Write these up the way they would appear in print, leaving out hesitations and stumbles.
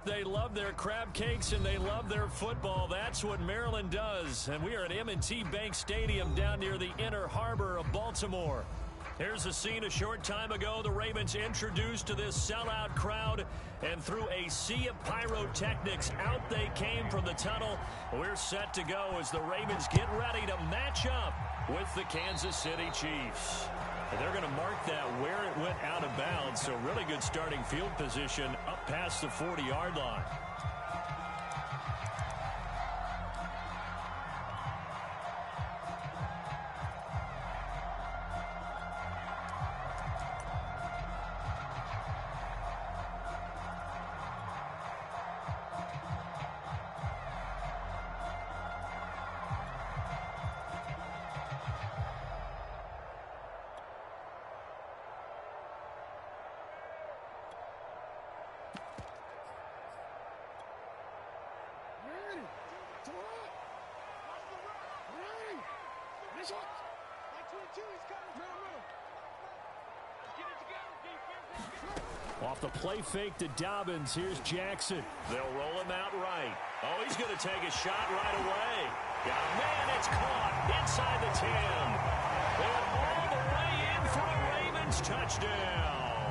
They love their crab cakes and they love their football. That's what Maryland does. And we are at M&T Bank Stadium down near the Inner Harbor of Baltimore. Here's a scene a short time ago. The Ravens introduced to this sellout crowd, and through a sea of pyrotechnics, out they came from the tunnel. We're set to go as the Ravens get ready to match up with the Kansas City Chiefs. And they're going to mark that where it went out of bounds, so really good starting field position up past the 40-yard line. Off the play fake to Dobbins. Here's Jackson. They'll roll him out right. Oh, he's going to take a shot right away. Yeah, man, it's caught inside the 10. And all the way in for a Ravens touchdown.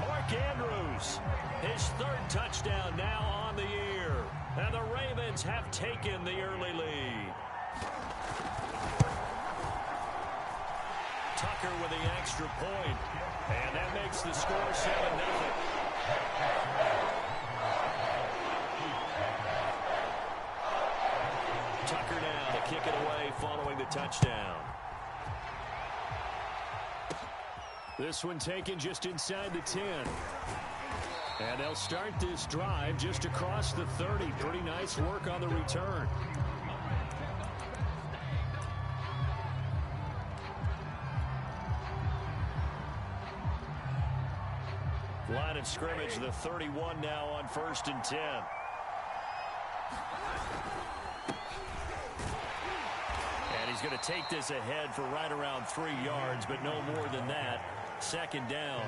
Mark Andrews, his third touchdown now on the year. And the Ravens have taken the early lead. Tucker with the extra point. And that makes the score 7-0. Tucker now to kick it away following the touchdown. This one taken just inside the 10. And they'll start this drive just across the 30. Pretty nice work on the return. Line of scrimmage, the 31 now on 1st and 10. And he's going to take this ahead for right around 3 yards, but no more than that. 2nd down.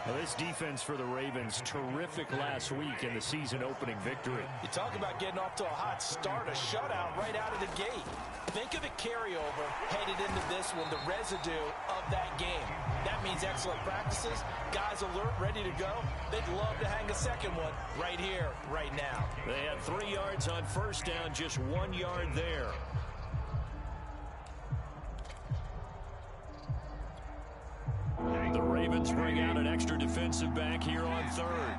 Well, this defense for the Ravens, terrific last week in the season-opening victory. You talk about getting off to a hot start, a shutout right out of the gate. Think of a carryover headed into this one, the residue of that game. That means excellent practices, guys alert, ready to go. They'd love to hang a second one right here, right now. They had 3 yards on 1st down, just 1 yard there. The Ravens bring out an extra defensive back here on 3rd.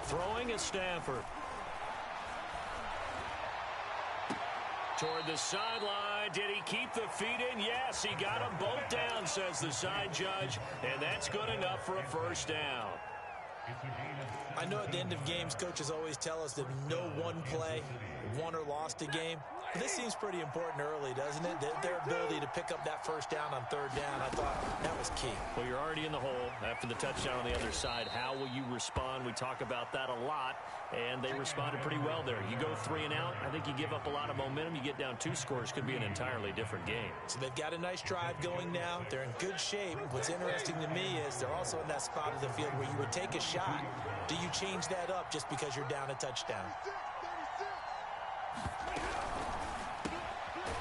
Throwing is Stafford. Toward the sideline. Did he keep the feet in? Yes, he got them both down, says the side judge. And that's good enough for a 1st down. I know at the end of games, coaches always tell us that no one play won or lost a game. But this seems pretty important early, doesn't it? Their ability to pick up that 1st down on 3rd down, I thought that was key. Well, you're already in the hole after the touchdown on the other side. How will you respond? We talk about that a lot, and they responded pretty well there. You go 3 and out, I think you give up a lot of momentum. You get down 2 scores, could be an entirely different game. So they've got a nice drive going now. They're in good shape. What's interesting to me is they're also in that spot of the field where you would take a shot. Do you change that up just because you're down a touchdown?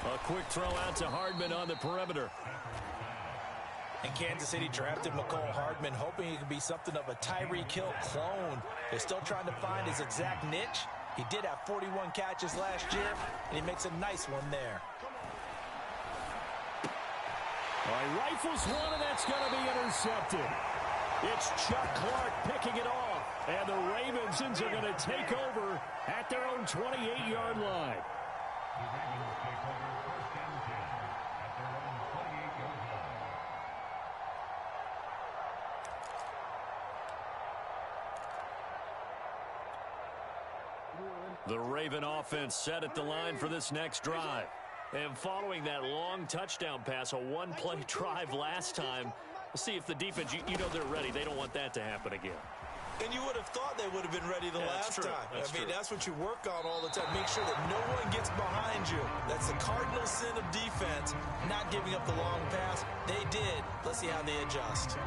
A quick throw out to Hardman on the perimeter. And Kansas City drafted Mecole Hardman, hoping he could be something of a Tyreek Hill clone. They're still trying to find his exact niche. He did have 41 catches last year, and he makes a nice one there. All right, rifles one, and that's going to be intercepted. It's Chuck Clark picking it off, and the Ravens are going to take over at their own 28-yard line. The Raven offense set at the line for this next drive. And following that long touchdown pass, a one-play drive last time, let's see if the defense, you know they're ready. They don't want that to happen again. And you would have thought they would have been ready the last time. That's what you work on all the time. Make sure that no one gets behind you. That's the cardinal sin of defense, not giving up the long pass. They did. Let's see how they adjust.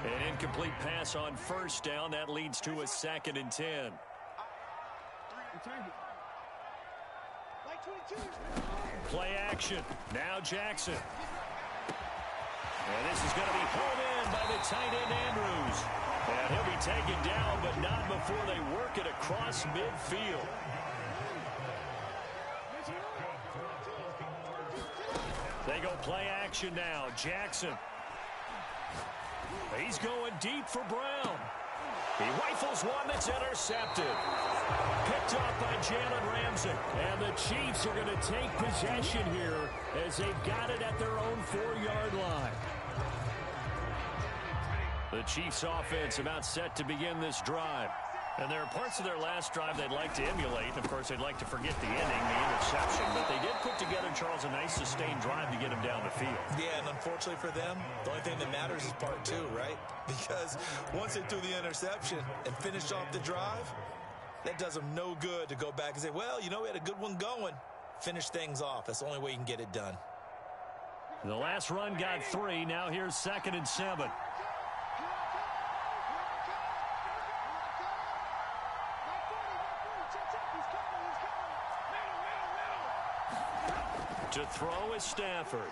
An incomplete pass on first down. That leads to a 2nd and 10. Play action. Now Jackson. And this is going to be hauled in by the tight end Andrews. And he'll be taken down, but not before they work it across midfield. They go play action now. Jackson. He's going deep for Brown. He rifles one that's intercepted. Picked off by Jalen Ramsey. And the Chiefs are going to take possession here as they've got it at their own 4-yard line. The Chiefs offense about set to begin this drive. And there are parts of their last drive they'd like to emulate. Of course, they'd like to forget the ending, the interception. But they did put together, Charles, a nice sustained drive to get them down the field. Yeah, and unfortunately for them, the only thing that matters is part 2, right? Because once they threw the interception and finished off the drive, that does them no good to go back and say, well, you know, we had a good one going. Finish things off. That's the only way you can get it done. The last run got 3. Now here's 2nd and 7. To throw is Stafford.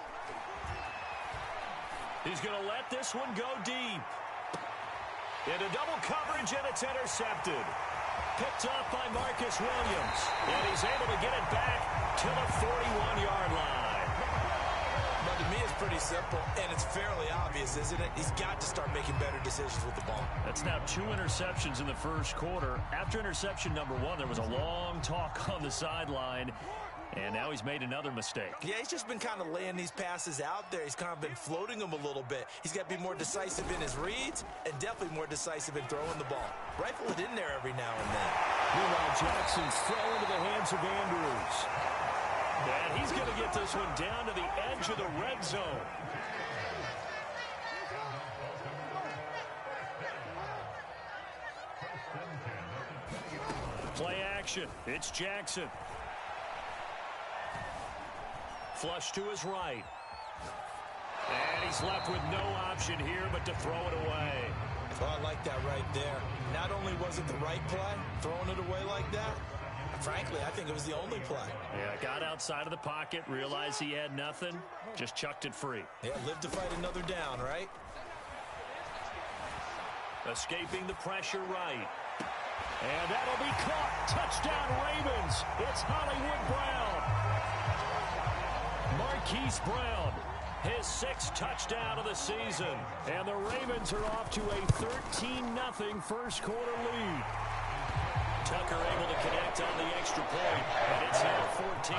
He's going to let this one go deep. Into double coverage, and it's intercepted. Picked off by Marcus Williams. And he's able to get it back to the 41-yard line. But to me, it's pretty simple, and it's fairly obvious, isn't it? He's got to start making better decisions with the ball. That's now 2 interceptions in the first quarter. After interception number 1, there was a long talk on the sideline. And now he's made another mistake. Yeah, he's just been kind of laying these passes out there. He's kind of been floating them a little bit. He's got to be more decisive in his reads and definitely more decisive in throwing the ball. Rifle it in there every now and then. Meanwhile, Jackson's throw into the hands of Andrews. And he's going to get this one down to the edge of the red zone. Play action. It's Jackson. Flush to his right. And he's left with no option here but to throw it away. Well, I like that right there. Not only was it the right play, throwing it away like that, frankly, I think it was the only play. Yeah, got outside of the pocket, realized he had nothing, just chucked it free. Yeah, live to fight another down, right? Escaping the pressure right. And that'll be caught. Touchdown Ravens. It's Hollywood Brown. Marquise Brown, his 6th touchdown of the season. And the Ravens are off to a 13-0 first quarter lead. Tucker able to connect on the extra point. And it's now 14-0.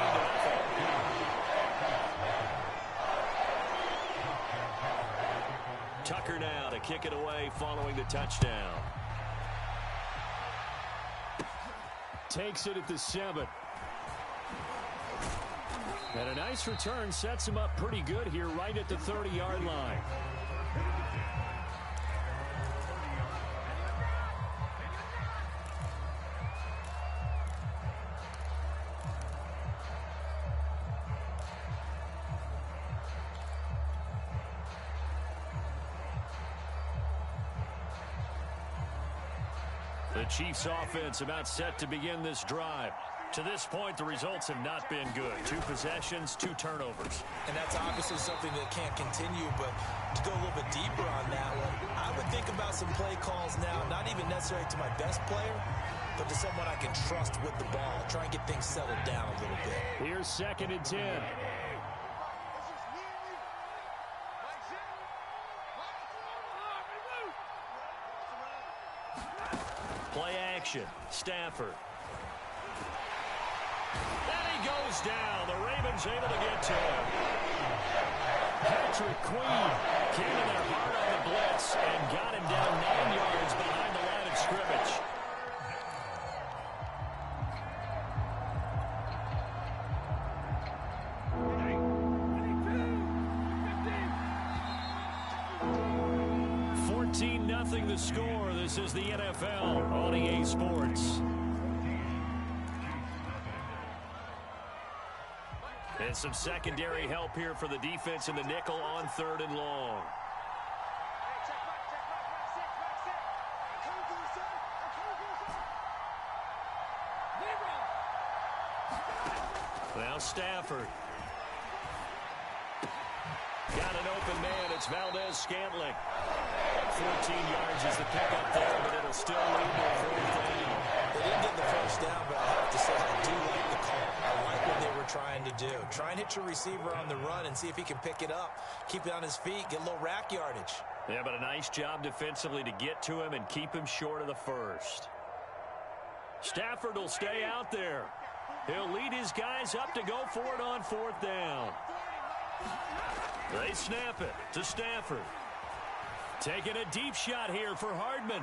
Tucker now to kick it away following the touchdown. Takes it at the 7. And a nice return sets him up pretty good here right at the 30-yard line. The Chiefs offense about set to begin this drive. To this point, the results have not been good. 2 possessions, 2 turnovers. And that's obviously something that can't continue, but to go a little bit deeper on that one, I would think about some play calls now, not even necessarily to my best player, but to someone I can trust with the ball. Try and get things settled down a little bit. Here's 2nd and 10. Play action. Stafford. And he goes down. The Ravens able to get to him. Patrick Queen came in there hard on the blitz and got him down 9 yards behind the line of scrimmage. 14-0 the score. This is the NFL on EA Sports. And some secondary help here for the defense in the nickel on 3rd and long. Now Stafford. Got an open man. It's Valdez-Scantling. 14 yards is the pickup there, but it'll still lead to a 4th down. They didn't get the first down, but I have to say I do like the call. I like what they were trying to do. Try and hit your receiver on the run and see if he can pick it up. Keep it on his feet. Get a little rack yardage. Yeah, but a nice job defensively to get to him and keep him short of the first. Stafford will stay out there. He'll lead his guys up to go for it on 4th down. They snap it to Stafford. Taking a deep shot here for Hardman.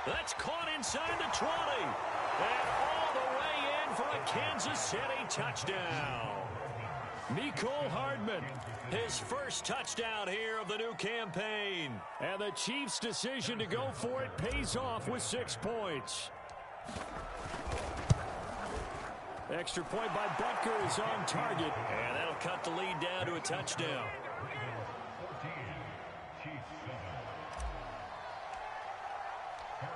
That's caught inside the 20. And all the way in for a Kansas City touchdown. Mecole Hardman, his first touchdown here of the new campaign. And the Chiefs' decision to go for it pays off with 6 points. Extra point by Butker is on target. And that'll cut the lead down to a touchdown.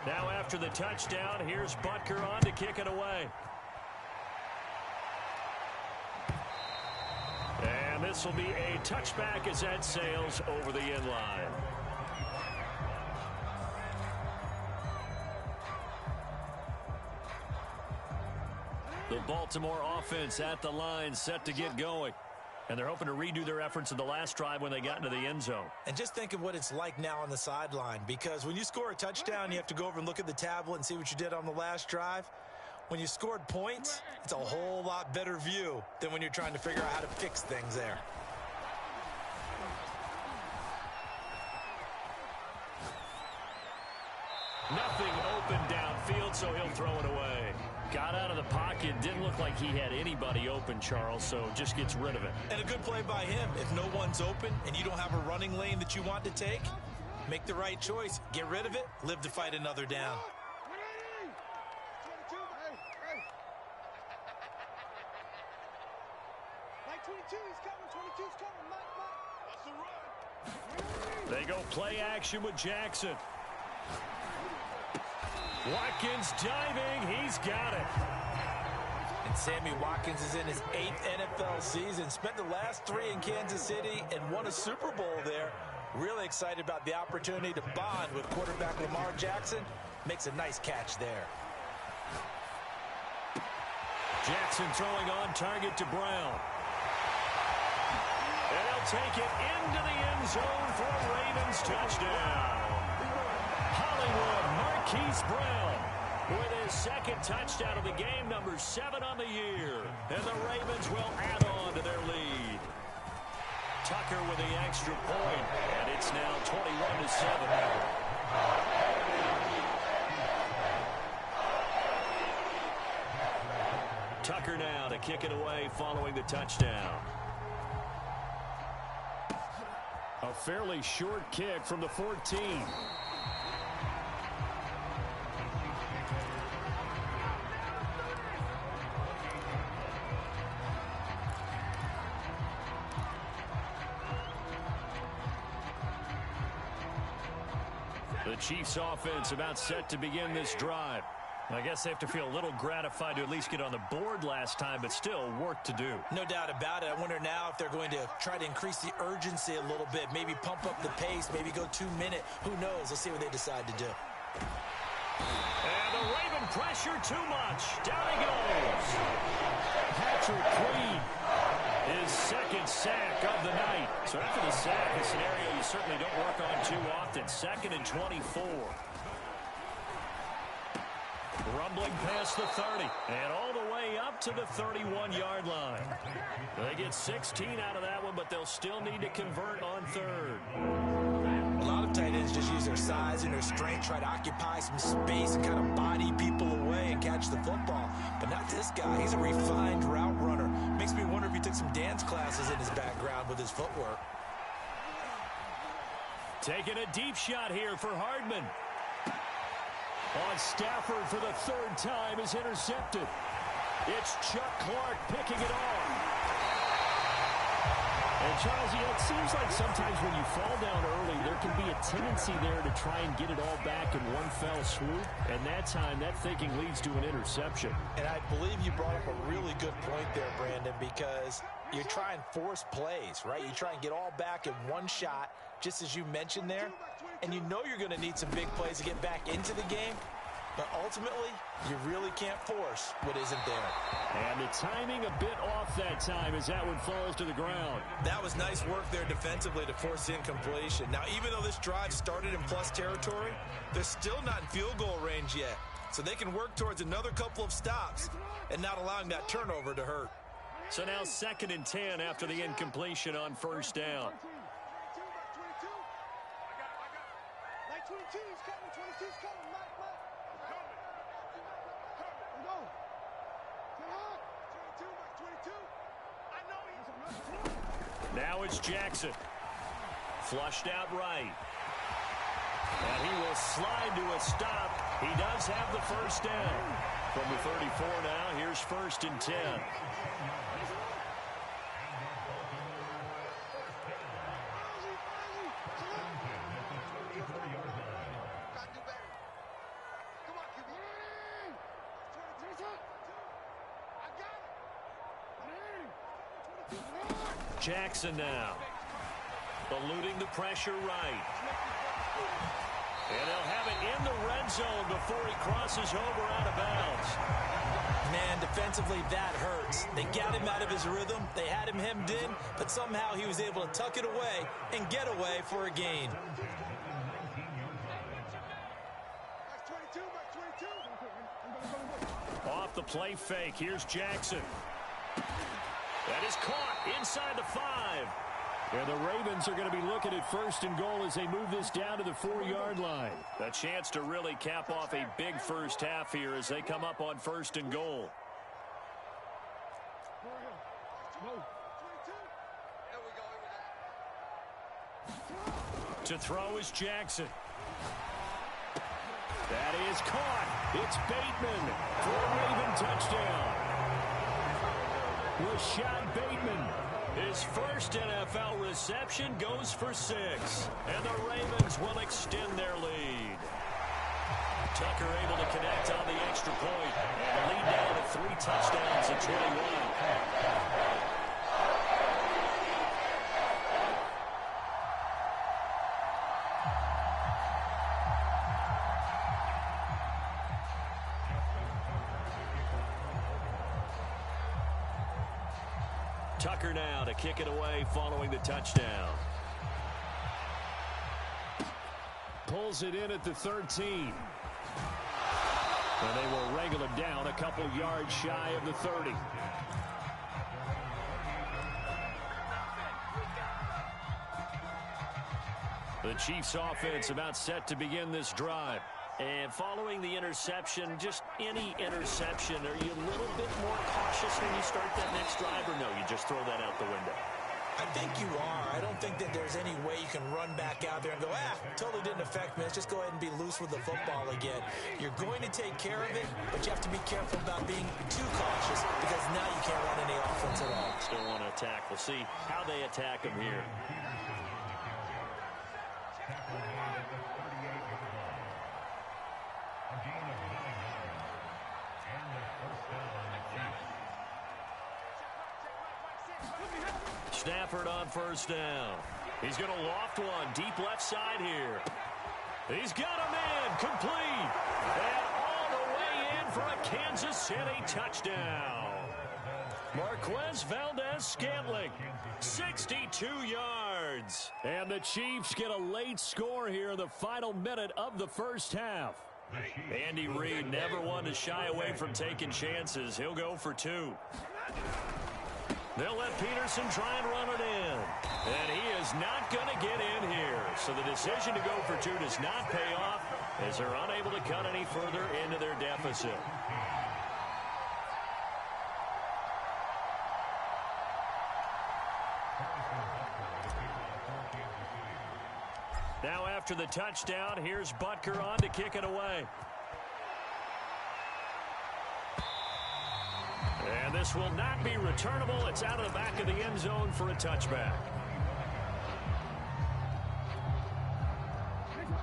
Now after the touchdown, here's Butker on to kick it away. And this will be a touchback as that sails over the end line. The Baltimore offense at the line, set to get going. And they're hoping to redo their efforts in the last drive when they got into the end zone. And just think of what it's like now on the sideline, because when you score a touchdown, you have to go over and look at the tablet and see what you did on the last drive. When you scored points, it's a whole lot better view than when you're trying to figure out how to fix things there. Nothing open downfield, so he'll throw it away. Got out of the pocket. Didn't look like he had anybody open, Charles, so just gets rid of it. And a good play by him. If no one's open and you don't have a running lane that you want to take, make the right choice. Get rid of it. Live to fight another down. They go play action with Jackson. Watkins diving. He's got it. And Sammy Watkins is in his 8th NFL season. Spent the last 3 in Kansas City and won a Super Bowl there. Really excited about the opportunity to bond with quarterback Lamar Jackson. Makes a nice catch there. Jackson throwing on target to Brown. And they'll take it into the end zone for a Ravens touchdown. Hollywood Marquise Brown with his 2nd touchdown of the game, number 7 on the year. And the Ravens will add on to their lead. Tucker with the extra point, and it's now 21-7. Tucker now to kick it away following the touchdown. A fairly short kick from the 14. The Chiefs offense about set to begin this drive. I guess they have to feel a little gratified to at least get on the board last time, but still work to do. No doubt about it. I wonder now if they're going to try to increase the urgency a little bit, maybe pump up the pace, maybe go 2-minute. Who knows? Let's see what they decide to do. And the Raven pressure too much. Down he goes. Patrick Queen, his 2nd sack of the night. So after the sack, a scenario you certainly don't work on too often. 2nd and 24. Rumbling past the 30 and all the way up to the 31-yard line. They get 16 out of that one, but they'll still need to convert on 3rd. A lot of tight ends just use their size and their strength, try to occupy some space and kind of body people away and catch the football. But not this guy. He's a refined route runner. Makes me wonder if he took some dance classes in his background with his footwork. Taking a deep shot here for Hardman. On Stafford for the third time is intercepted. It's Chuck Clark picking it off. And Charles, it seems like sometimes when you fall down early, there can be a tendency there to try and get it all back in one fell swoop. And that time, that thinking leads to an interception. And I believe you brought up a really good point there, Brandon, because you try and force plays, right? You try and get all back in one shot, just as you mentioned there. And you know you're going to need some big plays to get back into the game. But ultimately, you really can't force what isn't there. And the timing a bit off that time as that one falls to the ground. That was nice work there defensively to force the incompletion. Now, even though this drive started in plus territory, they're still not in field goal range yet. So they can work towards another couple of stops and not allowing that turnover to hurt. So now 2nd and 10 after the incompletion on first down. Now it's Jackson. Flushed out right. And he will slide to a stop. He does have the first down. From the 34 now, here's 1st and 10. Jackson now. Eluding the pressure right. And they'll have it in the red zone before he crosses over out of bounds. Man, defensively, that hurts. They got him out of his rhythm. They had him hemmed in, but somehow he was able to tuck it away and get away for a gain. Off the play fake, here's Jackson. That is caught inside the 5. And the Ravens are going to be looking at 1st and goal as they move this down to the 4-yard line. A chance to really cap off a big first half here as they come up on 1st and goal. To throw is Jackson. That is caught. It's Bateman for a Raven touchdown. Rashad Bateman, his first NFL reception, goes for 6. And the Ravens will extend their lead. Tucker able to connect on the extra point. And lead down to 3 touchdowns at 21. Tucker now to kick it away following the touchdown. Pulls it in at the 13. And they will wrangle him down a couple yards shy of the 30. The Chiefs offense about set to begin this drive. And following the interception, just any interception, are you a little bit more cautious when you start that next drive, or no, you just throw that out the window? I think you are. I don't think that there's any way you can run back out there and go, totally didn't affect me. Let's just go ahead and be loose with the football again. You're going to take care of it, but you have to be careful about being too cautious because now you can't run any offense at all. Still want to attack. We'll see how they attack him here. Stafford on first down. He's going to loft one deep left side here. He's got a man complete. And all the way in for a Kansas City touchdown. Marquez Valdez-Scantling, 62 yards. And the Chiefs get a late score here in the final minute of the first half. Andy Reid never one to shy away from taking chances. He'll go for 2. They'll let Peterson try and run it in. And he is not going to get in here. So the decision to go for 2 does not pay off as they're unable to cut any further into their deficit. Now after the touchdown, here's Butker on to kick it away. And this will not be returnable. It's out of the back of the end zone for a touchback.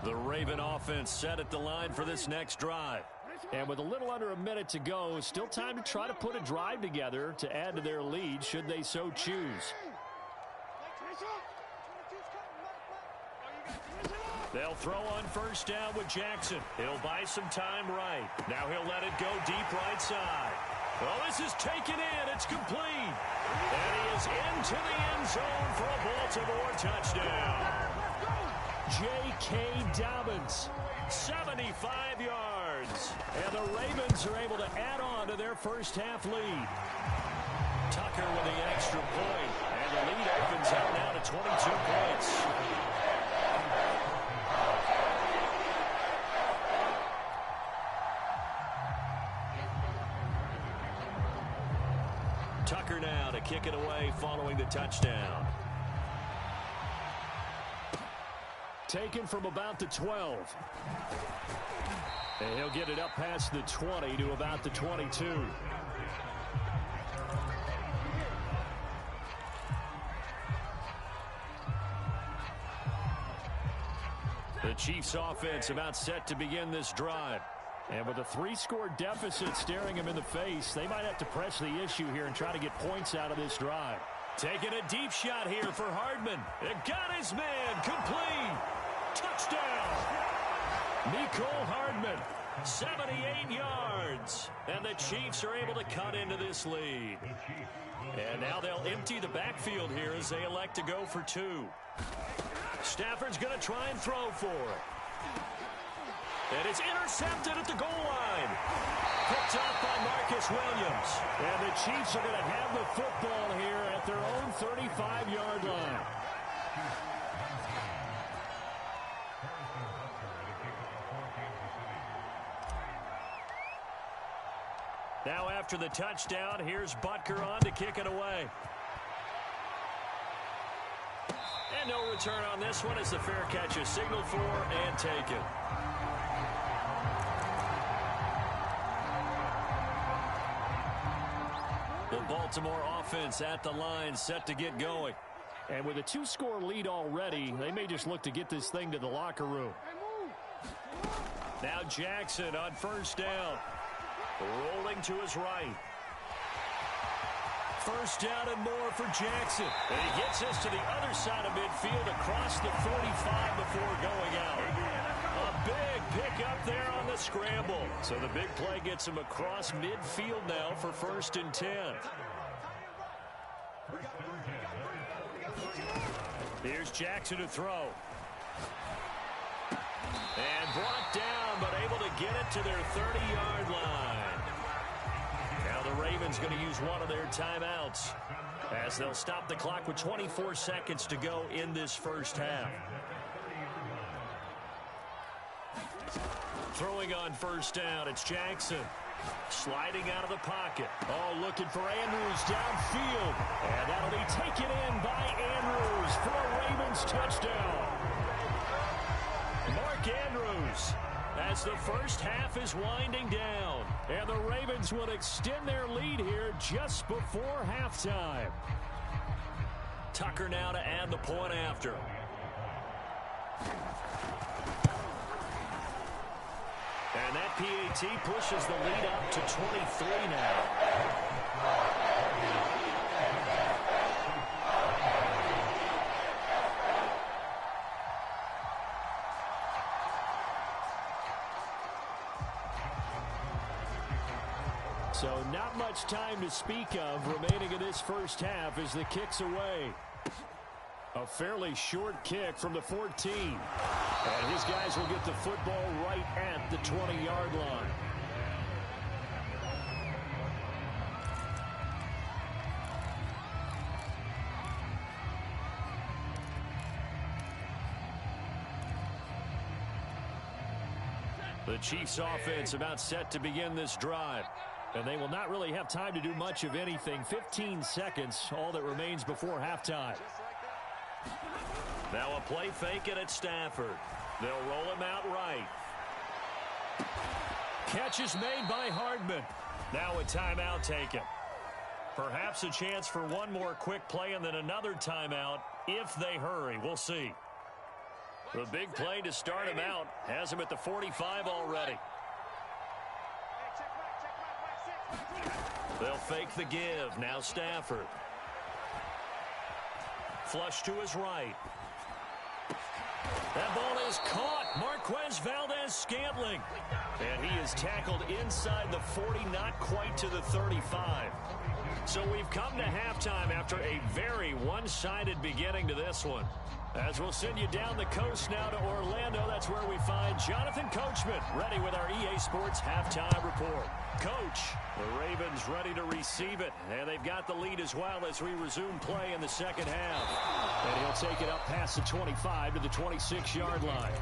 The Raven offense set at the line for this next drive. And with a little under a minute to go, still time to try to put a drive together to add to their lead should they so choose. They'll throw on first down with Jackson. He'll buy some time right. Now he'll let it go deep right side. Well, this is taken in. It's complete. And he is into the end zone for a Baltimore touchdown. J.K. Dobbins, 75 yards. And the Ravens are able to add on to their first half lead. Tucker with the extra point. And the lead opens up now to 22 points. Tucker now to kick it away following the touchdown. Taken from about the 12. And he'll get it up past the 20 to about the 22. The Chiefs offense about set to begin this drive. And with a 3-score deficit staring him in the face, they might have to press the issue here and try to get points out of this drive. Taking a deep shot here for Hardman. It got his man. Complete. Touchdown. Mecole Hardman. 78 yards. And the Chiefs are able to cut into this lead. And now they'll empty the backfield here as they elect to go for 2. Stafford's going to try and throw for it. And it's intercepted at the goal line. Picked up by Marcus Williams. And the Chiefs are going to have the football here at their own 35-yard line. Now after the touchdown, here's Butker on to kick it away. And no return on this one as the fair catch is signaled for and taken. The Baltimore offense at the line set to get going. And with a 2-score lead already, they may just look to get this thing to the locker room. Now Jackson on first down. Rolling to his right. First down and more for Jackson. And he gets us to the other side of midfield across the 45 before going out. A big pick up there on the scramble. So the big play gets him across midfield now for 1st and 10. Here's Jackson to throw. And brought down, but able to get it to their 30-yard line. Now the Ravens going to use one of their timeouts as they'll stop the clock with 24 seconds to go in this first half. Throwing on first down, it's Jackson. Sliding out of the pocket. Oh, looking for Andrews downfield. And that'll be taken in by Andrews for a Ravens touchdown. Mark Andrews as the first half is winding down. And the Ravens will extend their lead here just before halftime. Tucker now to add the point after. And that PAT pushes the lead up to 23 now. So not much time to speak of remaining in this first half as the kick's away. A fairly short kick from the 14. And his guys will get the football right at the 20-yard line. The Chiefs offense about set to begin this drive. And they will not really have time to do much of anything. 15 seconds, all that remains before halftime. Now a play fake it at Stafford. They'll roll him out right. Catch is made by Hardman. Now a timeout taken. Perhaps a chance for one more quick play and then another timeout if they hurry. We'll see. The big play to start him out has him at the 45 already. They'll fake the give. Now Stafford. Flush to his right. That ball is caught. Marquez Valdes-Scantling. And he is tackled inside the 40, not quite to the 35. So we've come to halftime after a very one-sided beginning to this one. As we'll send you down the coast now to Orlando, that's where we find Jonathan Coachman ready with our EA Sports Halftime Report. Coach, the Ravens ready to receive it, and they've got the lead as well as we resume play in the second half. And he'll take it up past the 25 to the 26-yard line.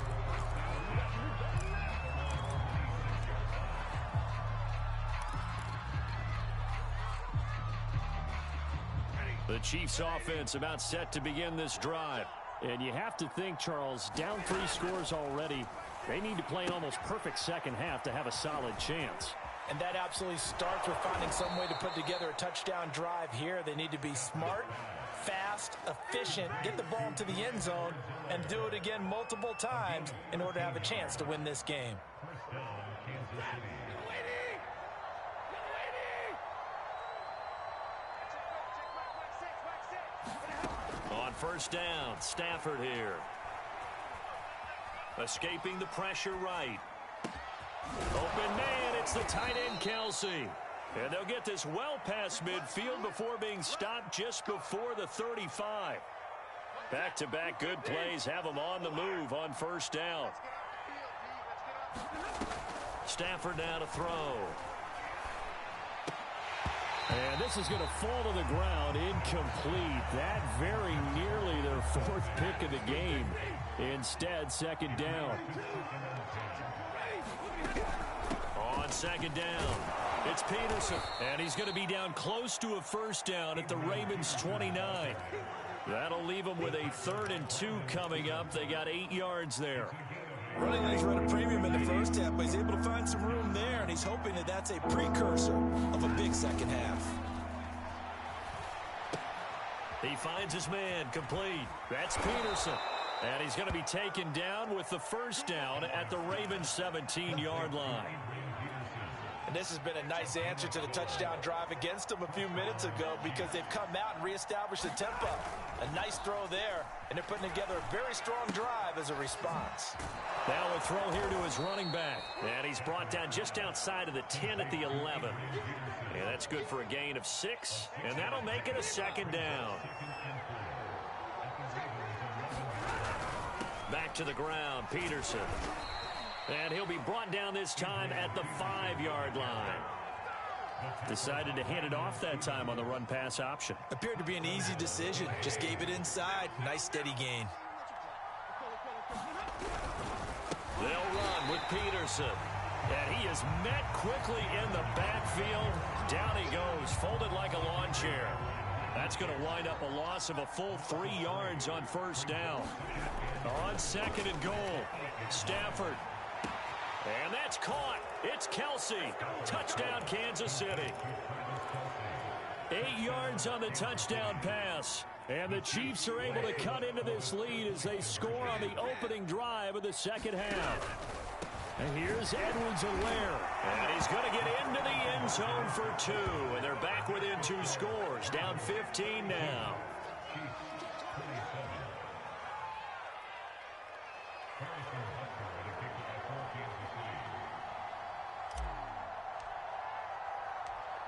The Chiefs offense about set to begin this drive. And you have to think, Charles, down 3 scores already. They need to play an almost perfect second half to have a solid chance. And that absolutely starts with finding some way to put together a touchdown drive here. They need to be smart, fast, efficient, get the ball into the end zone, and do it again multiple times in order to have a chance to win this game. On first down, Stafford here. Escaping the pressure right. Open man, it's the tight end Kelsey. And they'll get this well past midfield before being stopped just before the 35. Back-to-back good plays have them on the move on first down. Stafford now to throw. And this is going to fall to the ground incomplete. That very nearly their 4th pick of the game. Instead, second down. On second down, it's Peterson. And he's going to be down close to a first down at the Ravens 29. That'll leave them with a 3rd and 2 coming up. They got 8 yards there. Running lanes run a premium in the first half, but he's able to find some room there, and he's hoping that that's a precursor of a big second half. He finds his man complete. That's Peterson. And he's going to be taken down with the first down at the Ravens 17-yard line. And this has been a nice answer to the touchdown drive against them a few minutes ago because they've come out and reestablished the tempo. A nice throw there, and they're putting together a very strong drive as a response. Now a throw here to his running back. And he's brought down just outside of the 10 at the 11. And that's good for a gain of 6. And that'll make it a second down. Back to the ground, Peterson. And he'll be brought down this time at the 5-yard line. Decided to hand it off that time on the run-pass option. Appeared to be an easy decision. Just gave it inside. Nice steady gain. They'll run with Peterson. And he is met quickly in the backfield. Down he goes, folded like a lawn chair. That's going to wind up a loss of a full 3 yards on first down. On second and goal, Stafford. And that's caught. It's Kelsey. Touchdown, Kansas City. 8 yards on the touchdown pass. And the Chiefs are able to cut into this lead as they score on the opening drive of the second half. And here's Edwards-Helaire. And he's going to get into the end zone for 2. And they're back within 2 scores. Down 15 now.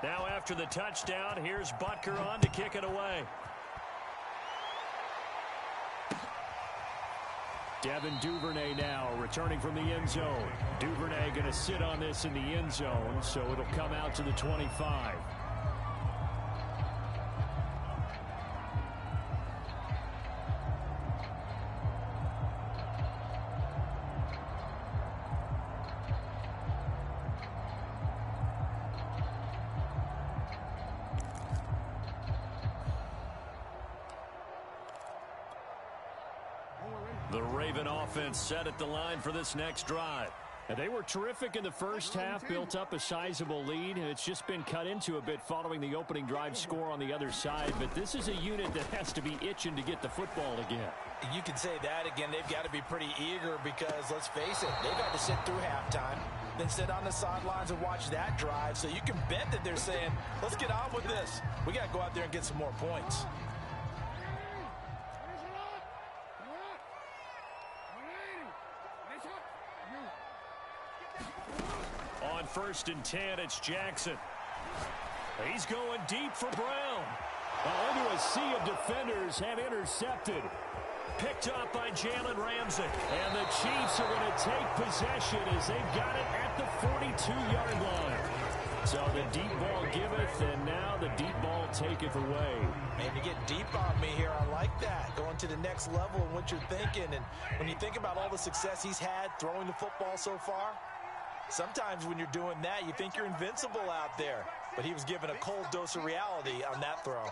Now after the touchdown, here's Butker on to kick it away. Devin Duvernay now returning from the end zone. Duvernay going to sit on this in the end zone, so it'll come out to the 25. The Raven offense set at the line for this next drive. And they were terrific in the first half, built up a sizable lead. It's just been cut into a bit following the opening drive score on the other side. But this is a unit that has to be itching to get the football again. You can say that again. They've got to be pretty eager because, let's face it, they've had to sit through halftime, then sit on the sidelines and watch that drive. So you can bet that they're saying, let's get on with this. We got to go out there and get some more points. On 1st and 10, it's Jackson. He's going deep for Brown. Into a sea of defenders and intercepted. Picked up by Jalen Ramsey. And the Chiefs are going to take possession as they've got it at the 42-yard line. So the deep ball giveth, and now the deep ball taketh away. Man, you get deep on me here. I like that. Going to the next level in what you're thinking. And when you think about all the success he's had throwing the football so far, sometimes when you're doing that, you think you're invincible out there. But he was given a cold dose of reality on that throw.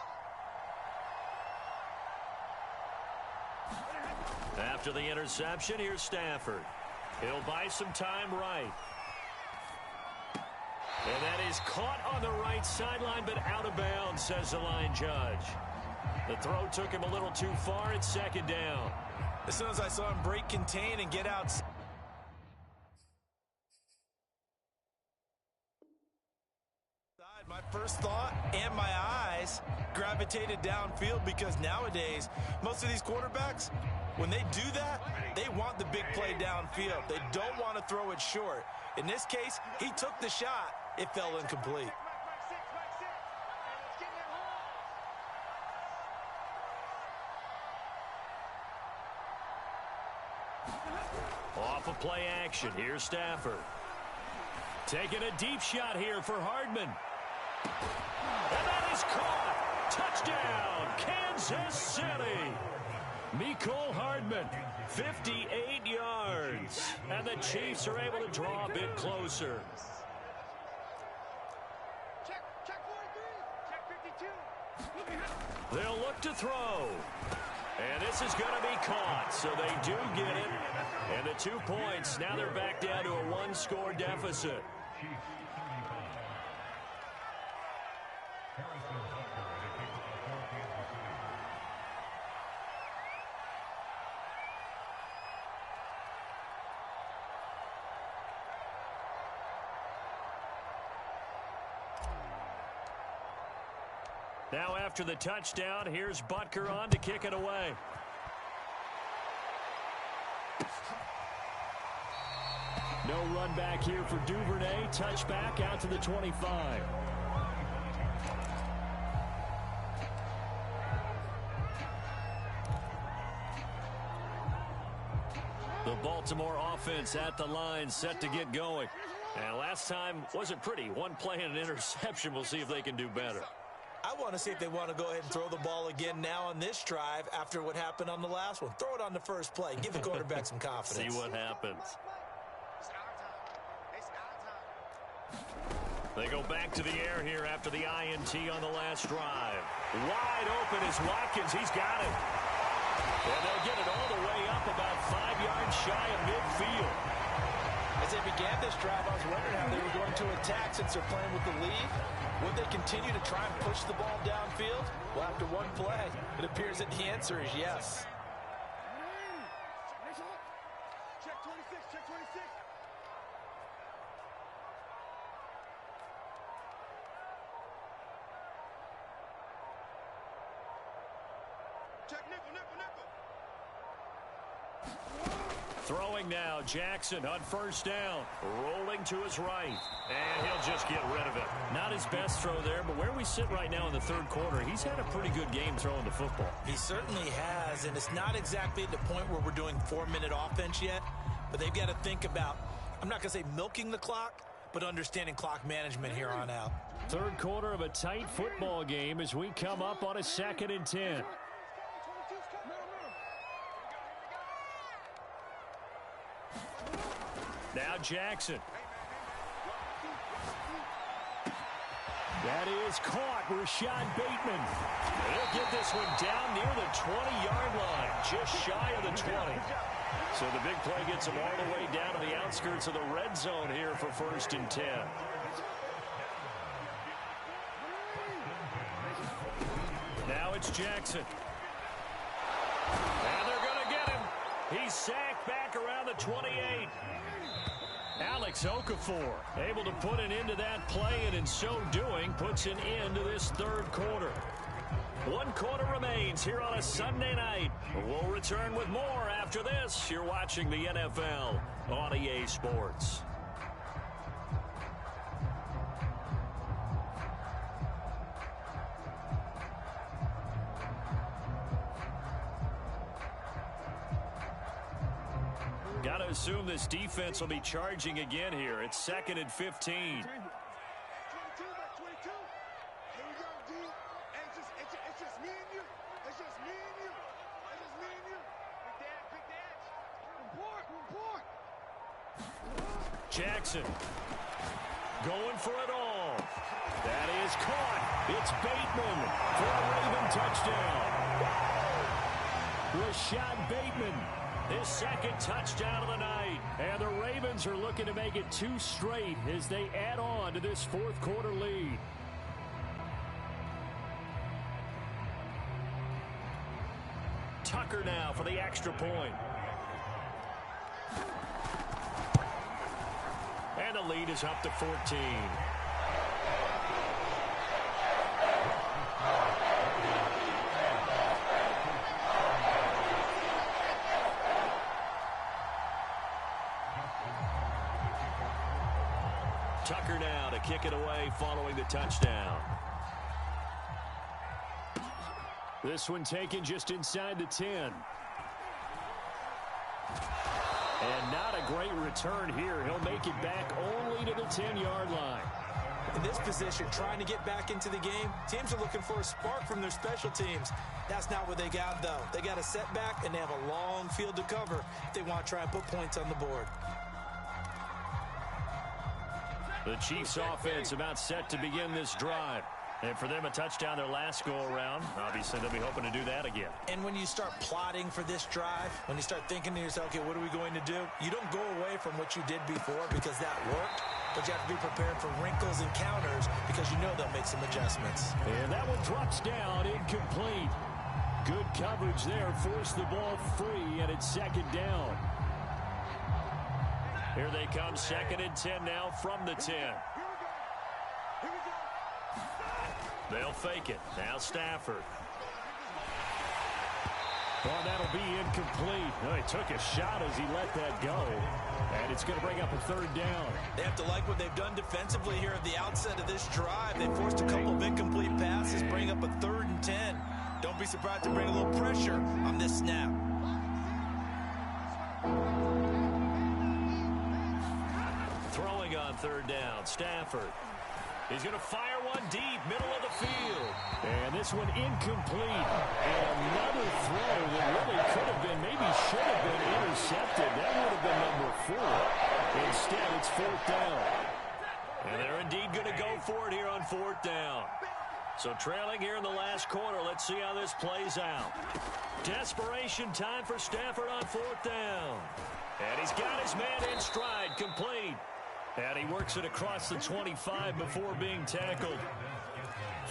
After the interception, here's Stafford. He'll buy some time right. And that is caught on the right sideline, but out of bounds, says the line judge. The throw took him a little too far. It's 2nd down. As soon as I saw him break contain and get out, my first thought and my eyes gravitated downfield, because nowadays, most of these quarterbacks, when they do that, they want the big play downfield. They don't want to throw it short. In this case, he took the shot. It fell incomplete. Off of play action, here's Stafford. Taking a deep shot here for Hardman. And that is caught. Touchdown, Kansas City. Mecole Hardman, 58 yards. And the Chiefs are able to draw a bit closer. They'll look to throw. And this is going to be caught, so they do get it. And the 2 points, now they're back down to a 1-score deficit. Now after the touchdown, here's Butker on to kick it away. No run back here for Duvernay. Touchback out to the 25. The Baltimore offense at the line, set to get going. And last time wasn't pretty. One play and an interception. We'll see if they can do better. I want to see if they want to go ahead and throw the ball again now on this drive after what happened on the last one. Throw it on the first play. Give the quarterback some confidence. See what happens. They go back to the air here after the INT on the last drive. Wide open is Watkins. He's got it. And they'll get it all the way up about 5 yards shy of midfield. As they began this drive, I was wondering how they were going to attack since they're playing with the lead. Would they continue to try and push the ball downfield? Well, after one play, it appears that the answer is yes. Check 26, check 26. Check nickel, nickel, nickel. Throwing now, Jackson on 1st down. Rolling to his right. And he'll just get rid of it. Not his best throw there, but where we sit right now in the 3rd quarter, he's had a pretty good game throwing the football. He certainly has, and it's not exactly at the point where we're doing 4-minute offense yet, but they've got to think about, I'm not going to say milking the clock, but understanding clock management here on out. 3rd quarter of a tight football game as we come up on a 2nd and 10. Now Jackson. That is caught. Rashad Bateman. He'll get this one down near the 20-yard line, just shy of the 20. So the big play gets him all the way down to the outskirts of the red zone here for 1st and 10. Now it's Jackson. And they're going to get him. He's sacked back around the 28. Alex Okafor able to put an end to that play, and in so doing puts an end to this 3rd quarter. 1 quarter remains here on a Sunday night. We'll return with more after this. You're watching the NFL on EA Sports. Got to assume this defense will be charging again here. It's 2nd and 15. 22, 22. Here we go, D. It's just me and you. It's just me and you. It's just me and you. Big dad. Report. Jackson going for it all. That is caught. It's Bateman for a Raven touchdown. Rashad Bateman, His 2nd touchdown of the night. and the Ravens are looking to make it 2 straight as they add on to this 4th quarter lead. Tucker now for the extra point. And the lead is up to 14. Tucker now to kick it away following the touchdown. This one taken just inside the 10. And not a great return here. He'll make it back only to the 10-yard line. In this position, trying to get back into the game, teams are looking for a spark from their special teams. That's not what they got, though. They got a setback, and they have a long field to cover if they want to try and put points on the board. The Chiefs offense about set to begin this drive. And for them, a touchdown their last go-around. Obviously, they'll be hoping to do that again. And when you start plotting for this drive, when you start thinking to yourself, okay, what are we going to do? You don't go away from what you did before because that worked, but you have to be prepared for wrinkles and counters because you know they'll make some adjustments. And that one drops down, incomplete. Good coverage there, forced the ball free, and it's 2nd down. Here they come, 2nd and 10 now from the 10. They'll fake it. Now Stafford. Well, that'll be incomplete. Well, he took a shot as he let that go. And it's going to bring up a 3rd down. They have to like what they've done defensively here at the outset of this drive. They forced a couple of incomplete passes, bring up a 3rd and 10. Don't be surprised to bring a little pressure on this snap. Throwing on 3rd down, Stafford. He's going to fire one deep, middle of the field. And this one incomplete. And another throw that really could have been, maybe should have been intercepted. That would have been number 4. Instead, it's 4th down. And they're indeed going to go for it here on 4th down. So trailing here in the last quarter, let's see how this plays out. Desperation time for Stafford on 4th down. And he's got his man in stride, complete. And he works it across the 25 before being tackled.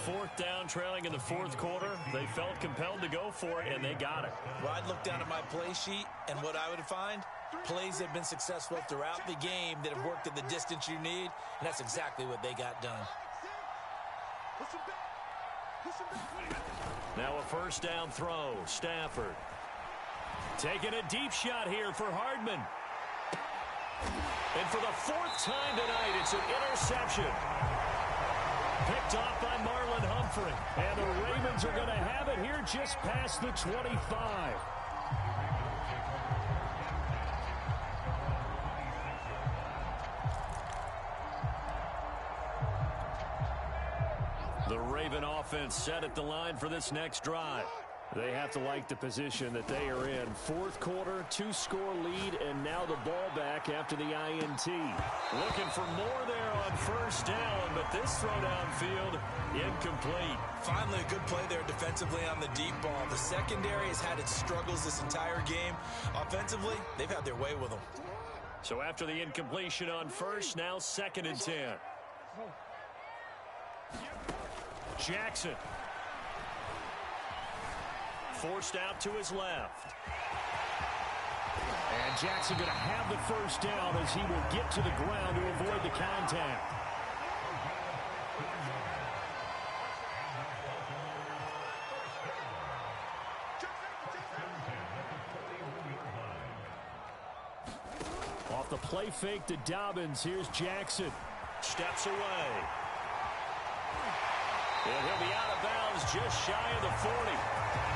4th down, trailing in the 4th quarter. They felt compelled to go for it, and they got it. Well, I'd look down at my play sheet, and what I would find, plays that have been successful throughout the game that have worked at the distance you need, and that's exactly what they got done. Now a 1st down throw, Stafford. Taking a deep shot here for Hardman. And for the 4th time tonight, it's an interception. Picked off by Marlon Humphrey. And the Ravens are going to have it here just past the 25. The Raven offense set at the line for this next drive. They have to like the position that they are in. Fourth quarter, 2-score lead, and now the ball back after the INT. Looking for more there on first down, but this throw downfield incomplete. Finally, a good play there defensively on the deep ball. The secondary has had its struggles this entire game. Offensively, they've had their way with them. So after the incompletion on first, now 2nd and 10. Jackson. Forced out to his left. And Jackson going to have the first down as he will get to the ground to avoid the contact. Off the play fake to Dobbins. Here's Jackson. Steps away. And he'll be out of bounds just shy of the 40.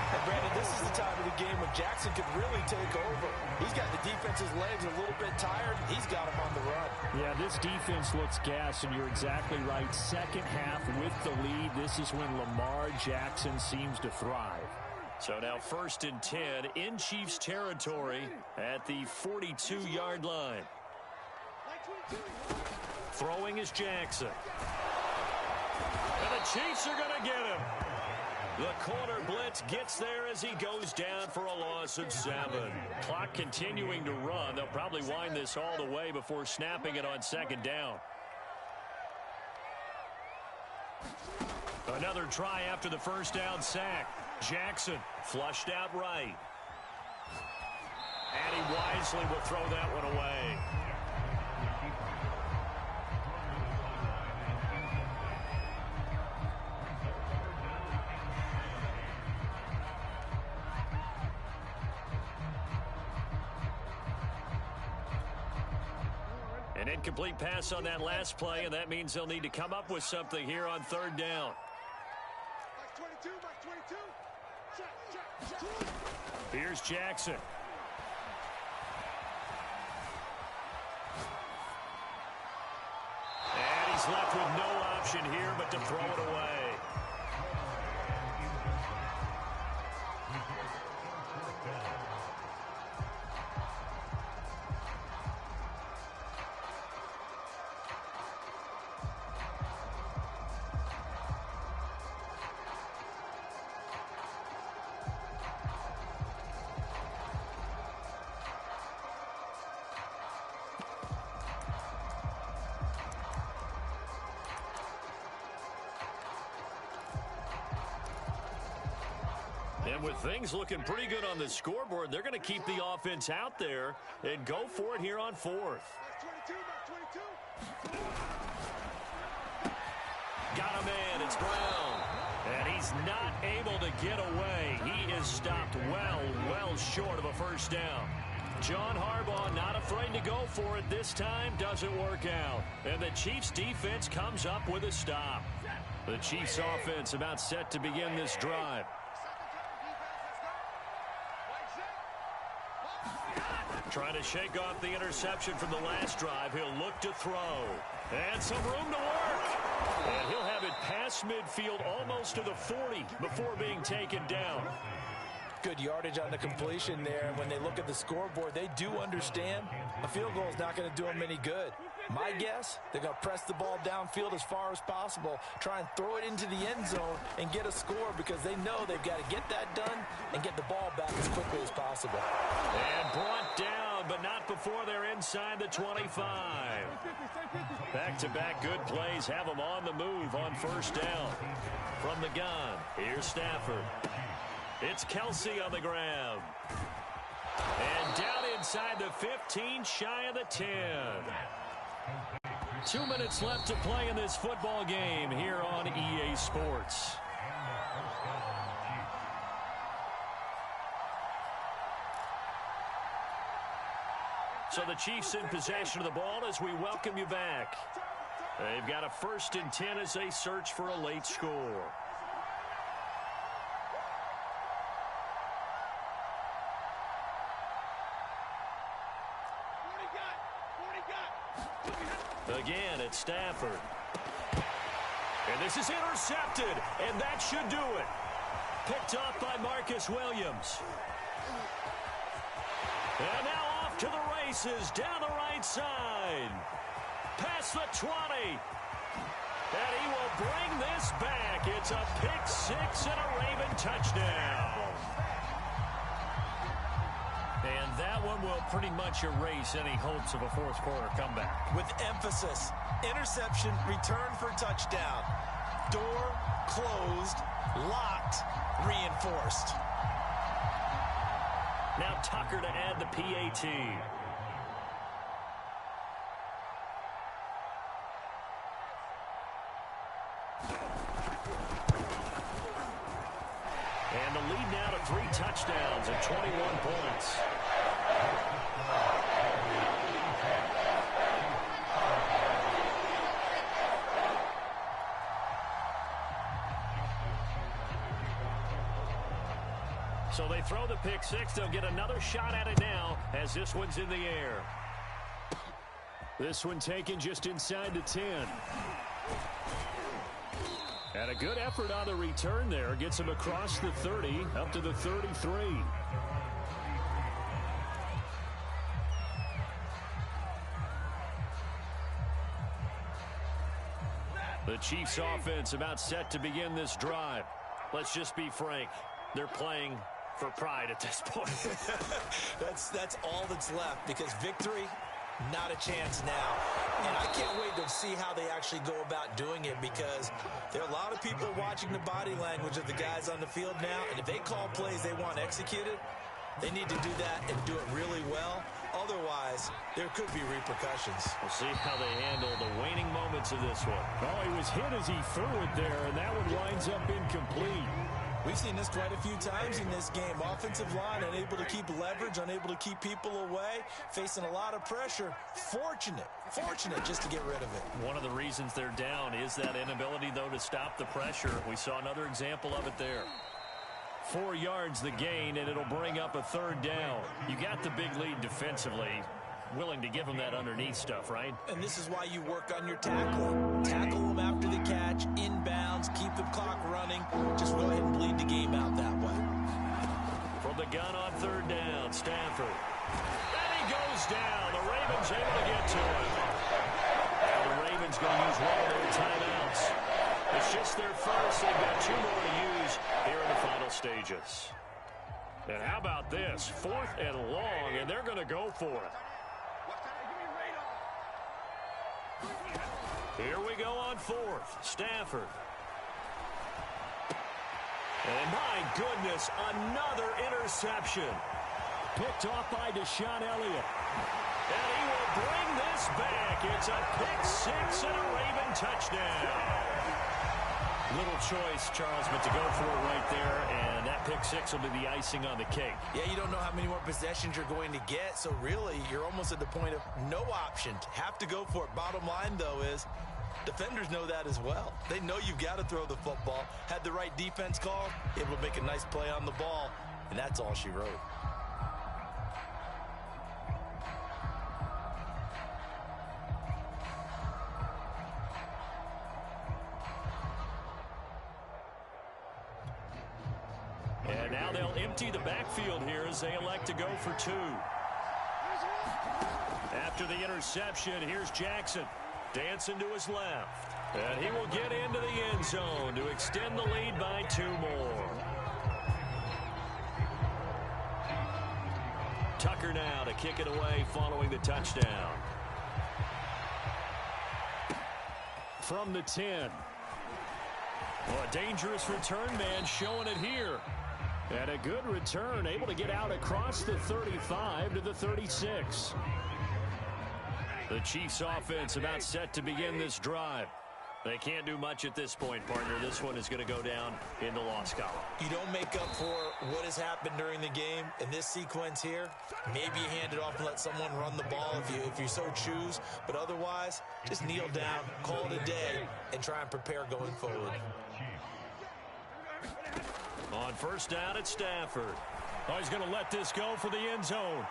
And Brandon, this is the time of the game when Jackson could really take over. He's got the defense's legs a little bit tired. He's got him on the run. Yeah, this defense looks gassed, and you're exactly right. Second half with the lead, this is when Lamar Jackson seems to thrive. So now 1st and 10 in Chiefs territory at the 42-yard line. Throwing is Jackson. And the Chiefs are going to get him. The corner blitz gets there as he goes down for a loss of 7. Clock continuing to run. They'll probably wind this all the way before snapping it on 2nd down. Another try after the first down sack. Jackson flushed out right. And he wisely will throw that one away. An incomplete pass on that last play, and that means they'll need to come up with something here on 3rd down. Here's Jackson. And he's left with no option here but to throw it away. And with things looking pretty good on the scoreboard, they're going to keep the offense out there and go for it here on 4th. Got a man. It's Brown. And he's not able to get away. He is stopped well short of a first down. John Harbaugh not afraid to go for it this time. Doesn't work out. And the Chiefs defense comes up with a stop. The Chiefs offense about set to begin this drive. Trying to shake off the interception from the last drive. He'll look to throw. And some room to work. And he'll have it past midfield almost to the 40 before being taken down. Good yardage on the completion there. When they look at the scoreboard, they do understand a field goal is not going to do them any good. My guess, they're going to press the ball downfield as far as possible, try and throw it into the end zone and get a score because they know they've got to get that done and get the ball back as quickly as possible. And brought down, but not before they're inside the 25. Back-to-back good plays have them on the move on first down. From the gun, here's Stafford. It's Kelsey on the ground. And down inside the 15, shy of the 10. 2 minutes left to play in this football game here on EA Sports. So the Chiefs in possession of the ball as we welcome you back. They've got a 1st and 10 as they search for a late score. Again, it's Stafford. And this is intercepted, and that should do it. Picked off by Marcus Williams. And now off to the races down the right side. Past the 20. And he will bring this back. It's a pick six and a Raven touchdown. And that one will pretty much erase any hopes of a fourth quarter comeback. With emphasis, interception, return for touchdown. Door closed, locked, reinforced. Now Tucker to add the PAT. And the lead now to 3 touchdowns and 21 points. So they throw the pick six. They'll get another shot at it now as this one's in the air. This one taken just inside the 10. And a good effort on the return there. Gets him across the 30, up to the 33. The Chiefs offense about set to begin this drive. Let's just be frank. They're playing for pride at this point. That's all that's left, because victory, not a chance now. And I can't wait to see how they actually go about doing it, because there are a lot of people watching the body language of the guys on the field now, and if they call plays they want executed, they need to do that and do it really well. Otherwise, there could be repercussions. We'll see how they handle the waning moments of this one. Oh, he was hit as he threw it there, and that one winds up incomplete. We've seen this quite a few times in this game. Offensive line unable to keep leverage, unable to keep people away, facing a lot of pressure. Fortunate just to get rid of it. One of the reasons they're down is that inability, though, to stop the pressure. We saw another example of it there. 4 yards the gain, and it'll bring up a third down. You got the big lead defensively. Willing to give them that underneath stuff, right? And this is why you work on your tackling. Tackle them after the catch, inbounds, keep the clock running. Just go ahead and bleed the game out that way. From the gun on third down, Stafford. And he goes down. The Ravens able to get to him. And the Ravens going to use one of their timeouts. It's just their first. They've got 2 more to use here in the final stages. And how about this? 4th and long, and they're going to go for it. Here we go on 4th. Stafford. And my goodness, another interception. Picked off by Deshaun Elliott. And he will bring this back. It's a pick six and a Raven touchdown. Little choice, Charles, but to go for it right there, and that pick six will be the icing on the cake. Yeah, you don't know how many more possessions you're going to get, so really you're almost at the point of no option. Have to go for it. Bottom line, though, is defenders know that as well. They know you've got to throw the football. Had the right defense call, able to make a nice play on the ball, and that's all she wrote. And now they'll empty the backfield here as they elect to go for 2. After the interception, here's Jackson. Dancing to his left. And he will get into the end zone to extend the lead by 2 more. Tucker now to kick it away following the touchdown. From the 10. Well, a dangerous return man showing it here. And a good return, able to get out across the 35 to the 36. The Chiefs offense about set to begin this drive. They can't do much at this point, partner. This one is going to go down in the loss column. You don't make up for what has happened during the game in this sequence here. Maybe you hand it off and let someone run the ball if you so choose. But otherwise, just kneel down, call it a day, and try and prepare going forward. On first down at Stafford. Oh, he's going to let this go for the end zone.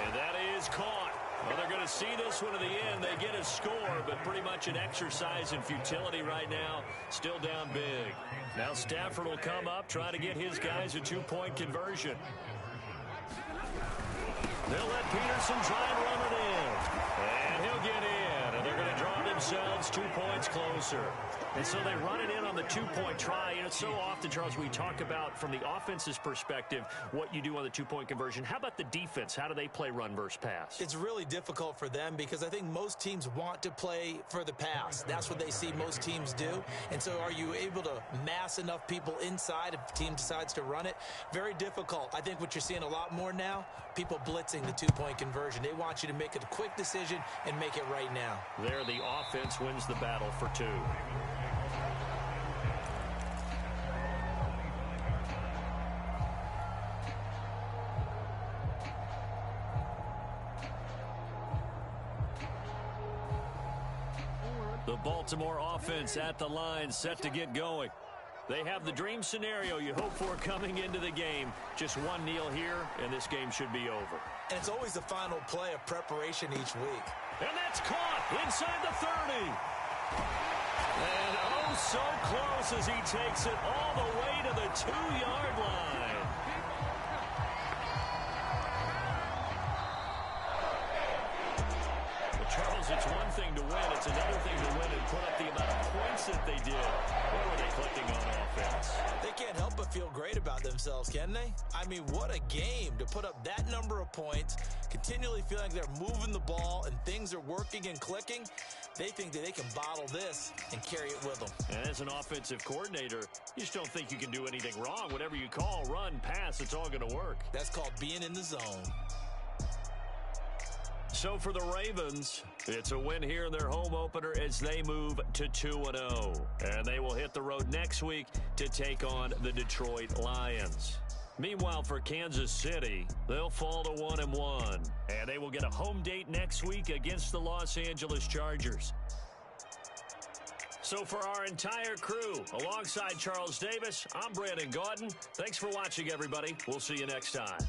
And that is caught. Well, they're going to see this one to the end. They get a score, but pretty much an exercise in futility right now. Still down big. Now Stafford will come up, try to get his guys a two-point conversion. They'll let Peterson try and run it in. And he'll get in. And they're going to draw themselves 2 points closer. And so they run it in on the two-point try. And it's so often, Charles, we talk about from the offense's perspective what you do on the two-point conversion. How about the defense? How do they play run versus pass? It's really difficult for them because I think most teams want to play for the pass. That's what they see most teams do. And so are you able to mass enough people inside if the team decides to run it? Very difficult. I think what you're seeing a lot more now, people blitzing the two-point conversion. They want you to make a quick decision and make it right now. There, the offense wins the battle for two. The Baltimore offense at the line, set to get going. They have the dream scenario you hope for coming into the game. Just one kneel here, and this game should be over. And it's always the final play of preparation each week. And that's caught inside the 30. And oh, so close as he takes it all the way to the 2-yard line. Charles, it's one thing to win. It's another thing to win and put up the amount of points that they did. What were they clicking on offense? They can't help but feel great about themselves, can they? I mean, what a game to put up that number of points, continually feeling like they're moving the ball and things are working and clicking. They think that they can bottle this and carry it with them. And as an offensive coordinator, you just don't think you can do anything wrong. Whatever you call, run, pass, it's all going to work. That's called being in the zone. So for the Ravens, it's a win here in their home opener as they move to 2-0. And they will hit the road next week to take on the Detroit Lions. Meanwhile, for Kansas City, they'll fall to 1-1. And they will get a home date next week against the Los Angeles Chargers. So for our entire crew, alongside Charles Davis, I'm Brandon Gaudin. Thanks for watching, everybody. We'll see you next time.